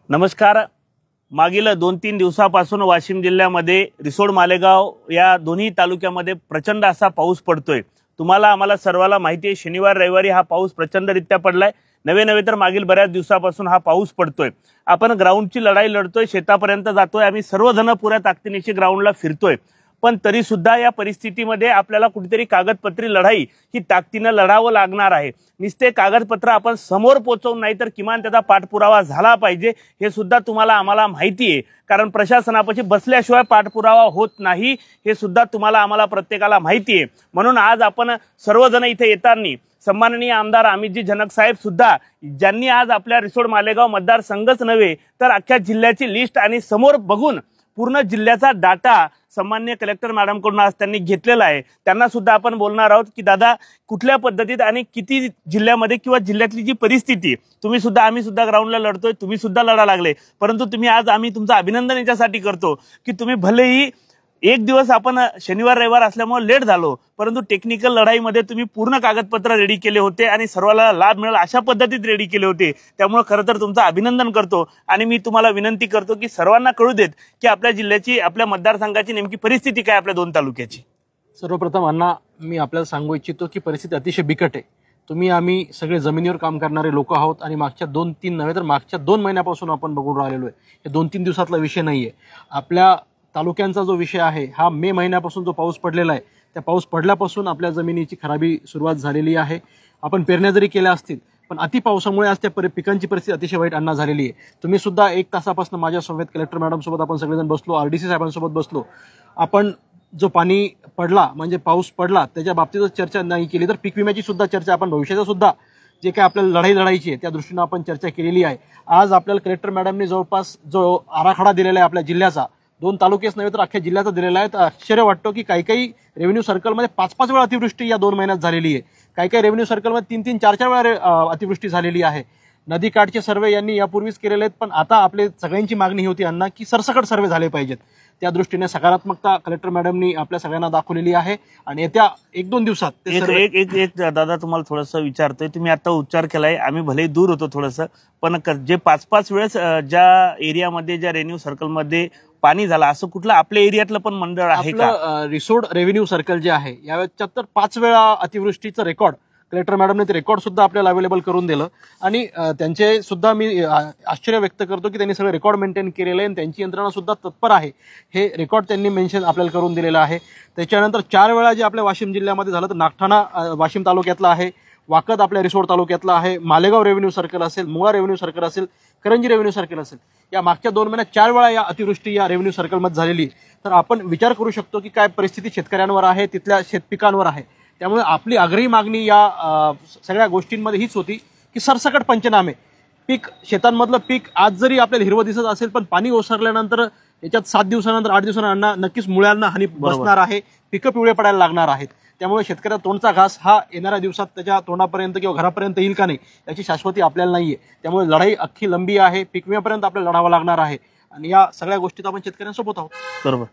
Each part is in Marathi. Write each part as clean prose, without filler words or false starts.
नमस्कार। मागील 2-3 दिवसापासून वाशिम जिल्ह्यामध्ये रिसोड मालेगाव या दोन्ही तालुक्यामध्ये प्रचंड असा पाऊस पडतोय। तुम्हाला आम्हाला सर्वाला माहिती आहे, शनिवार रविवारी हा पाऊस प्रचंडरित्या पडलाय। नवे तर मागील बऱ्याच दिवसापासून हा पाऊस पडतोय। आपण ग्राउंडची लढाई लढतोय, शेतापर्यंत जातोय, आम्ही सर्वजण पुऱ्या ताकदीनिशी ग्राउंडला फिरतोय। पण तरी सुद्धा या परिस्थितीमध्ये आपल्याला कुठेतरी कागदपत्री लढाई ही ताकदीने लढावं लागणार आहे। निस्ते कागदपत्र आपण समोर पोहोचवून नाही तर किमान त्याचा पाठपुरावा झाला पाहिजे, हे सुद्धा तुम्हाला आम्हाला माहिती आहे। कारण प्रशासनापाशी बसल्याशिवाय पाठपुरावा होत नाही, हे सुद्धा तुम्हाला आम्हाला प्रत्येकाला माहिती आहे। म्हणून आज आपण सर्वजण इथे येताना सन्माननीय आमदार अमितजी जनक साहेब सुद्धा, ज्यांनी आज आपल्या रिसोड मालेगाव मतदारसंघच नव्हे तर अख्ख्या जिल्ह्याची लिस्ट आणि समोर बघून पूर्ण जिल्ह्याचा डाटा सन्माननीय कलेक्टर मॅडम कडून आज त्यांनी घेतलेला आहे। त्यांना सुद्धा आपण बोलणार आहोत की दादा कुठल्या पद्धतीत आणि किती जिल्ह्यामध्ये किंवा जिल्ह्यातली जी परिस्थिती, तुम्ही सुद्धा आम्ही सुद्धा ग्राउंडला लढतोय, तुम्ही सुद्धा लढा लागले, परंतु तुम्ही आज आम्ही तुमचं अभिनंदन याच्यासाठी करतो की तुम्ही भलेही एक दिवस आपण शनिवार रविवार असल्यामुळे लेट झालो, परंतु टेक्निकल लढाईमध्ये तुम्ही पूर्ण कागदपत्र रेडी केले होते आणि सर्वांना लाभ मिळेल अशा पद्धतीत रेडी केले होते। त्यामुळे खरं तर तुमचं अभिनंदन करतो आणि मी तुम्हाला विनंती करतो की सर्वांना कळू देत की आपल्या जिल्ह्याची, आपल्या मतदारसंघाची नेमकी परिस्थिती काय, आपल्या दोन तालुक्याची। सर्वप्रथम अण्णा, मी आपल्याला सांगू इच्छितो की परिस्थिती अतिशय बिकट आहे। तुम्ही आम्ही सगळे जमिनीवर काम करणारे लोक आहोत आणि मागच्या 2-3 नव्हे तर मागच्या 2 महिन्यापासून आपण बघून राहिलेलो आहे। हे 2-3 दिवसातला विषय नाहीये। आपल्या तालुक्यांचा जो विषय आहे हा मे महिन्यापासून जो पाऊस पडलेला आहे, त्या पाऊस पडल्यापासून आपल्या जमिनीची खराबी सुरुवात झालेली आहे। आपण पेरण्या जरी केल्या असतील पण अति पावसामुळे आज त्या पिकांची परिस्थिती अतिशय वाईट अण्णा झालेली आहे। तुम्ही सुद्धा 1 तासापासून माझ्या समवेत कलेक्टर मॅडम सोबत आपण सगळेजण बसलो, आरडीसी साहेबांसोबत बसलो। आपण जो पाणी पडला म्हणजे पाऊस पडला त्याच्या बाबतीतच चर्चा नाही केली तर पीक विम्याची सुद्धा चर्चा, आपण भविष्याचा सुद्धा जे काय आपल्याला लढाई लढायची आहे त्या दृष्टीने आपण चर्चा केलेली आहे। आज आपल्याला कलेक्टर मॅडमने जवळपास जो आराखडा दिलेला आहे आपल्या जिल्ह्याचा, 2 तालुकेच नव्हे तर अख्ख्या जिल्ह्याचा दिलेला आहे, तर आश्चर्य वाटतो की काही रेव्हेन्यू सर्कलमध्ये 5-5 वेळा अतिवृष्टी या 2 महिन्यात झालेली आहे। काही रेव्हेन्यू सर्कलमध्ये 3-3, 4-4 वेळा अतिवृष्टी झालेली आहे। नदीकाठचे सर्वे यांनी यापूर्वीच केलेले आहेत, पण आता आपले सगळ्यांची मागणी होती अण्णा की सरसकट सर्वे झाले पाहिजेत। त्या दृष्टीने सकारात्मकता कलेक्टर मॅडमनी आपल्या सगळ्यांना दाखवलेली आहे आणि येत्या 1-2 दिवसात एक दादा तुम्हाला थोडंसं विचारतोय, तुम्ही आता उच्चार केलाय, आम्ही भले दूर होतो थोडंसं, पण जे 5-5 वेळेस ज्या एरियामध्ये ज्या रेव्हेन्यू सर्कलमध्ये पाणी झालं असं कुठलं आपल्या एरियातलं पण मंडळ आहे का? रिसोड रेव्हेन्यू सर्कल जे आहे यावेळेस 5 वेळा अतिवृष्टीचं रेकॉर्ड कलेक्टर मॅडमने ते रेकॉर्ड सुद्धा आपल्याला अवेलेबल करून दिलं आणि त्यांचे सुद्धा मी आश्चर्य व्यक्त करतो की त्यांनी सगळं रेकॉर्ड मेंटेन केलेलं आहे आणि त्यांची यंत्रणा सुद्धा तत्पर आहे। हे रेकॉर्ड त्यांनी मेन्शन आपल्याला करून दिलेलं आहे। त्याच्यानंतर 4 वेळा जे आपल्या वाशिम जिल्ह्यामध्ये झालं तर नागठाणा वाशिम तालुक्यातला आहे, वाकद आपल्या रिसोड तालुक्यातला आहे, मालेगाव रेव्हेन्यू सर्कल असेल, मुळा रेव्हेन्यू सर्कल असेल, करंजी रेव्हेन्यू सर्कल असेल, या मागच्या 2 महिन्यात 4 वेळा या अतिवृष्टी या रेव्हेन्यू सर्कलमध्ये झालेली। तर आपण विचार करू शकतो की काय परिस्थिती शेतकऱ्यांवर आहे, तिथल्या शेतपिकांवर आहे। त्यामुळे आपली आग्रही मागणी या सगळ्या गोष्टींमध्ये हीच होती की सरसकट पंचनामे, पीक शेतांमधलं पीक आज जरी आपल्याला हिरवं दिसत असेल पण पाणी ओसरल्यानंतर याच्यात 7 दिवसानंतर 8 दिवसांना नक्कीच मुळ्यांना हानी बसणार आहे, पिकं पिवळे पडायला लागणार आहेत। त्यामुळे शेतकऱ्याचा तोंडचा घास हा येणाऱ्या दिवसात त्याच्या तोंडापर्यंत किंवा घरापर्यंत येईल का नाही याची शाश्वती आपल्याला नाहीये। त्यामुळे लढाई अख्खी लंबी आहे, पीक विम्यापर्यंत आपल्याला लढावं लागणार आहे आणि या सगळ्या गोष्टीत आपण शेतकऱ्यांसोबत आहोत। बरोबर,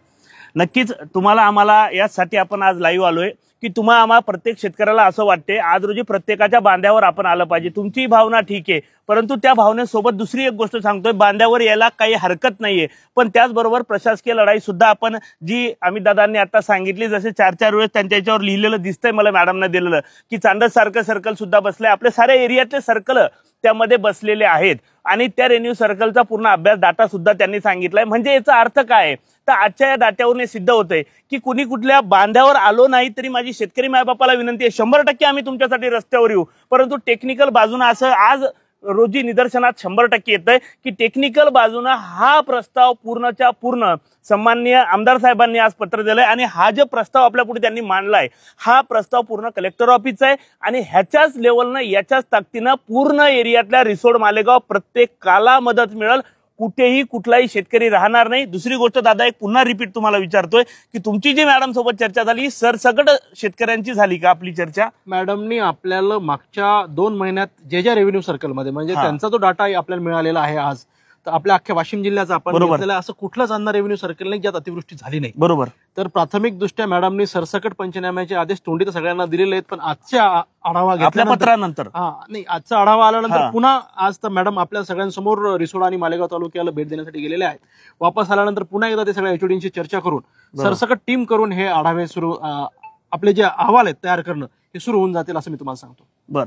नक्कीच तुम्हाला आम्हाला यासाठी आपण आज लाईव्ह आलोय की तुम्हाला आम्हाला प्रत्येक शेतकऱ्याला असं वाटते आज रोजी प्रत्येकाच्या बांध्यावर आपण आलं पाहिजे। तुमची भावना ठीक आहे, परंतु त्या भावनेसोबत दुसरी एक गोष्ट सांगतोय, बांध्यावर यायला काही हरकत नाहीये, पण त्याचबरोबर प्रशासकीय लढाई सुद्धा आपण जी अमित दादांनी आता सांगितली, जसे 4-4 वेळेस त्यांच्या याच्यावर लिहिलेलं दिसतंय मला मॅडमने दिलेलं की चांडस सारखं सर्कल सुद्धा बसलंय, आपल्या साऱ्या एरियातले सर्कल त्यामध्ये बसलेले आहेत आणि त्या रेव्हेन्यू सर्कलचा पूर्ण अभ्यास डाटा सुद्धा त्यांनी सांगितलाय। म्हणजे याचा अर्थ काय तर आजच्या या डाट्यावरून सिद्ध होतंय की कुणी कुठल्या बांध्यावर आलो नाही तरी माझी शेतकरी मायबापाला विनंती आहे, 100% आम्ही तुमच्यासाठी रस्त्यावर येऊ, परंतु टेक्निकल बाजूने असं आज रोजी निदर्शनात 100% येतंय की टेक्निकल बाजूने हा प्रस्ताव पूर्णच्या पूर्ण सन्माननीय आमदार साहेबांनी आज पत्र दिलंय आणि हा जो प्रस्ताव आपल्या पुढे त्यांनी मांडलाय हा प्रस्ताव पूर्ण कलेक्टर ऑफिसचा आहे आणि ह्याच्याच लेवलनं याच्याच ताकदीनं पूर्ण एरियातल्या रिसोड मालेगाव प्रत्येकाला मदत मिळेल, कुठेही कुठलाही शेतकरी राहणार नाही। दुसरी गोष्ट दादा एक पुन्हा रिपीट तुम्हाला विचारतोय की तुमची जी मॅडम सोबत चर्चा झाली सरसकट शेतकऱ्यांची झाली का आपली चर्चा? मॅडमनी आपल्याला मागच्या 2 महिन्यात जे रेव्हेन्यू सर्कलमध्ये म्हणजे त्यांचा जो डाटा आपल्याला मिळालेला आहे आज तर आपल्या अख्ख्या वाशिम जिल्ह्याचा आपण बरोबर. घेतलेला असं कुठलंच अन्न रेव्हेन्यू सर्कल नाही ज्यात अतिवृष्टी झाली नाही. बरोबर. तर प्राथमिक दृष्ट्या मॅडमनी सरसकट पंचनाम्याचे आदेश तोंडी तर सगळ्यांना दिलेले आहेत, पण आजच्या आढावा आपल्या घेतल्यानंतर पत्रानंतर नाही, आजचा आढावा आल्यानंतर हा. पुन्हा आज तर मॅडम आपल्या सगळ्यांसमोर रिसोड आणि मालेगाव तालुक्याला भेट देण्यासाठी गेलेले आहेत. वापस आल्यानंतर पुन्हा एकदा ते सगळ्या एचओडींशी चर्चा करून सरसकट टीम करून हे आढावे सुरू आपले जे अहवाल आहेत तयार करणं हे सुरू होऊन जातील असं मी तुम्हाला सांगतो. बर,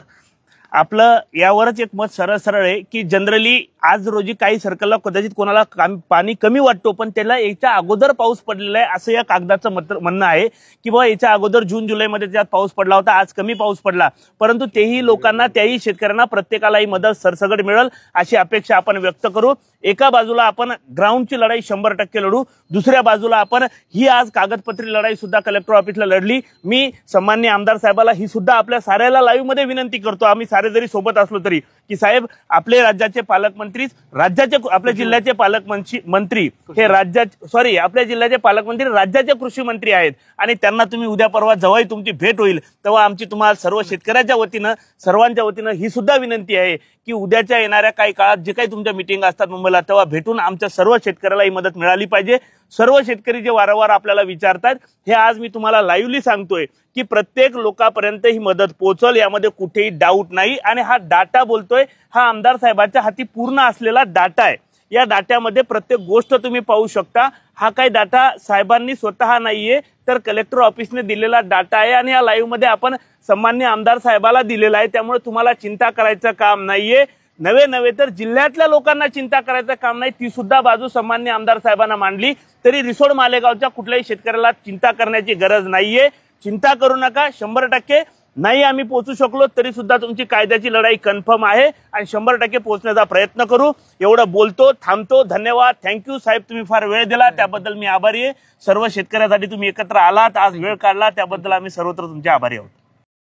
आपलं यावरच एक मत सरळ सरळ आहे की जनरली आज रोजी काही सर्कलला कदाचित कोणाला पाणी कमी वाटतो, पण त्याला याच्या अगोदर पाऊस पडलेला आहे असं या कागदाचं म्हणणं आहे की बाबा याच्या अगोदर जून जुलैमध्ये त्यात पाऊस पडला होता, आज कमी पाऊस पडला, परंतु तेही लोकांना त्याही शेतकऱ्यांना प्रत्येकालाही मदत सरसकट मिळेल अशी अपेक्षा आपण व्यक्त करू. एका बाजूला आपण ग्राउंडची लढाई 100% लढू, दुसऱ्या बाजूला आपण ही आज कागदपत्री लढाई सुद्धा कलेक्टर ऑफिसला लढली. मी सन्माननीय आमदार साहेबाला ही सुद्धा आपल्या साऱ्याला लाईव्ह मध्ये विनंती करतो, आम्ही सारे जरी सोबत असलो तरी, की साहेब आपले राज्याचे पालकमंत्री, राज्याचे आपल्या जिल्ह्याचे पालकमंत्री हे आपल्या जिल्ह्याचे पालकमंत्री राज्याचे कृषी मंत्री आहेत आणि त्यांना तुम्ही उद्या परवा जेव्हाही तुमची भेट होईल तेव्हा आमची तुम्हाला सर्व शेतकऱ्याच्या वतीनं सर्वांच्या वतीनं ही सुद्धा विनंती आहे की उद्याच्या येणाऱ्या काही काळात जे काही तुमच्या मिटिंग असतात मुंबईला तेव्हा भेटून आमच्या सर्व शेतकऱ्याला ही मदत मिळाली पाहिजे. सर्व शेतकरी जे वारंवार आपल्याला विचारतात हे आज मी तुम्हाला लाईव्हली सांगतोय की प्रत्येक लोकांपर्यंत ही मदत पोहोचल, यामध्ये कुठेही डाऊट नाही. आणि हा डाटा बोलतोय हा आमदार साहेबांच्या हाती पूर्ण असलेला डाटा आहे. या डाट्यामध्ये प्रत्येक गोष्ट तुम्ही पाहू शकता. हा काही डाटा साहेबांनी स्वतः नाहीये तर कलेक्टर ऑफिसने दिलेला डाटा आहे आणि या लाईव्ह मध्ये आपण सन्माननीय आमदार साहेबाला दिलेला आहे. त्यामुळे तुम्हाला चिंता करायचं काम नाहीये. नव्हे तर जिल्ह्यातल्या लोकांना चिंता करायचं काम नाही, ती सुद्धा बाजू सन्माननीय आमदार साहेबांना मांडली तरी रिसोड मालेगावच्या कुठल्याही शेतकऱ्याला चिंता करण्याची गरज नाहीये. चिंता करू नका, 100% नाही आम्ही पोहोचू शकलो तरी सुद्धा तुमची कायद्याची लढाई कन्फर्म आहे आणि 100% पोहोचण्याचा प्रयत्न करू. एवढं बोलतो, थांबतो. धन्यवाद, थँक्यू साहेब, तुम्ही फार वेळ दिला त्याबद्दल मी आभारी आहे. सर्व शेतकऱ्यासाठी तुम्ही एकत्र आलात, आज वेळ काढला त्याबद्दल आम्ही सर्वत्र तुमचे आभारी आहोत.